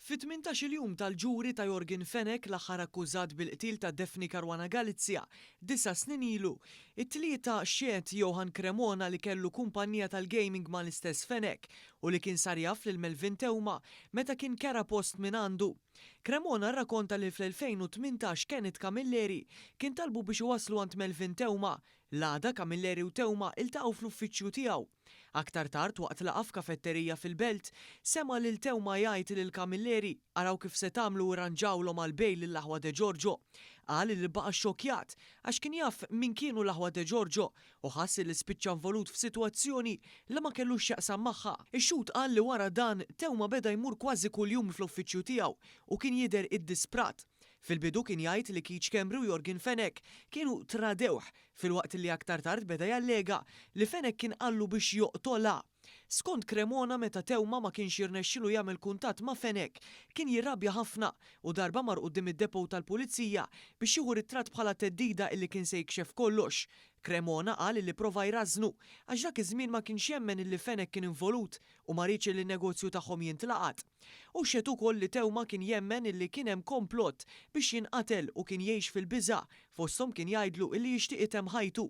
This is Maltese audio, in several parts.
Fit-18 jum tal-ġuri ta' Jorgen Fenech l-aħħar akkużat bil-qtil ta' Daphne Caruana Galizia 9 snin ilu, it-tlieta xiet Johan Cremona li kellu kumpanija tal-gaming ma' l-istess Fenech u li kien sar jaf lil Melvin Teuma meta kien kera post minn għandu. Cremona rrakkonta li fl-2018 Kenneth Camilleri kien talbu biex iwasslu għand Melvin Teuma. L-għada Camilleri u Teuma iltaqgħu fl-uffiċċju tiegħu. Aktar tard waqt laqgħa f'kafetterija fil-Belt, sema lil Teuma jgħid lil Camilleri araw kif se tagħmlu u rranġawlhom għall-bejl lill-aħwa de Giorgio. Qal li baqa' xokjat għax kien jaf min kienu l-aħwa de Giorgio u ħass li spiċċa involut f'sitwazzjoni li ma kellux x'jaqsam magħha. Ix-xut qal li wara dan Teuma beda jmur kważi kuljum fl-uffiċċju tiegħu u kien jidher iddisprat. Fil-bidu kien jgħid li Keith Schembri u Jorgen Fenech kienu tradewh filwaqt li aktar tard beda jallega li Fenech kien qallu biex joqtolha. Skont Cremona meta Teuma ma kienx jirnexxielu jagħmel kuntatt ma' Fenech, kien jirrabja ħafna u darba mar quddiem id-depo tal-pulizija biex jieħu ritratt bħala teddida illi kien se jikxef kollox. Cremona qal li prova jrażnu għax dak iż-żmien ma kienx jemmen illi Fenech kien involut u ma rridx li n-negozju tagħhom jintlaqat. U xed ukoll li Teuma kien jemmen illi kien hemm komplott biex jinqatel u kien jgħix fil-biża' fosthom kien jgħidlu illi jixtieq item ħajtu.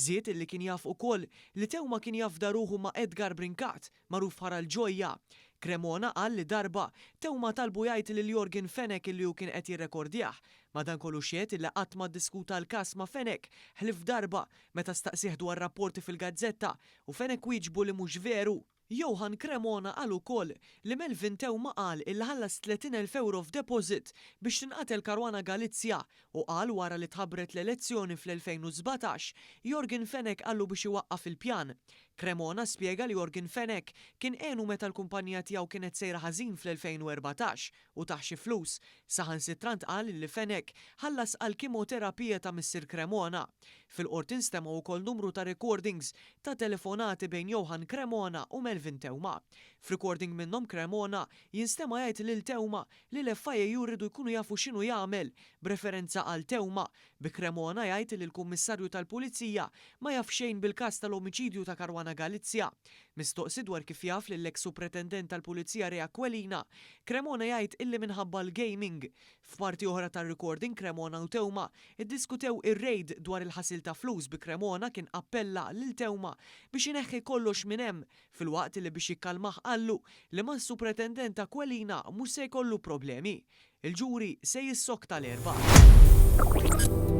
Żied illi kien jaf ukoll li Teuma kien jaf daruhu ma' Edgar Brincat, magħruf bħala l-Ġojja. Cremona qal li darba Teuma talbu jgħid lil Jorgen Fenech illi hu kien qed jirrekordjah. Madankollu xiet illi qatt ma ddiskuta l-każ ma' Fenech ħlif darba meta staqsih dwar rapporti fil-gazzetta u Fenech wieġbu li mhux veru. Johan Cremona qal ukoll li Melvin Teuma qal illi ħallas 30,000 euro f'deposit biex tinqatel Caruana Galizia u qal wara li tħabbret l-elezzjoni fl-2017 Jorgen Fenech qallu biex iwaqqaf il-pjan. Cremona spjega li Jorgen Fenech kien għenu meta l-kumpanija tiegħu kienet sejra ħażin fl-2014 u taħ xi flus. Saħansittrant qal li Fenech ħallas għal kimoterapija ta' Mr. Cremona. Fil-qort instema' wkoll numru ta' recordings ta' telefonati bejn Johan Cremona u Melvin Teuma. F'recording minnhom Cremona jinstema' jgħid lil Teuma li l-FIA juridu jkunu jafu x'inhu jagħmel b'referenza għal Teuma. Bi Cremona jgħid li l-Kummissarju tal-Pulizija ma jaf xejn bil-każ tal-omiċidju ta' Caruana Galizia. Mistoqsi dwar kif jaf li l-eks supretendent tal-Pulizija Rea Aquilina, Cremona jgħid illi minħabba l-gaming. F'parti oħra tar-recording Cremona u Teuma iddiskutew ir-rejd dwar il-ħasil ta' flus bi Cremona kien appella lil Teuma biex ineħħi kollox minn hemm filwaqt li biex jikkalmah qallu li ma' supretendent Aquilina mhux se jkollu problemi. Il-ġuri se jissok tal-erba'.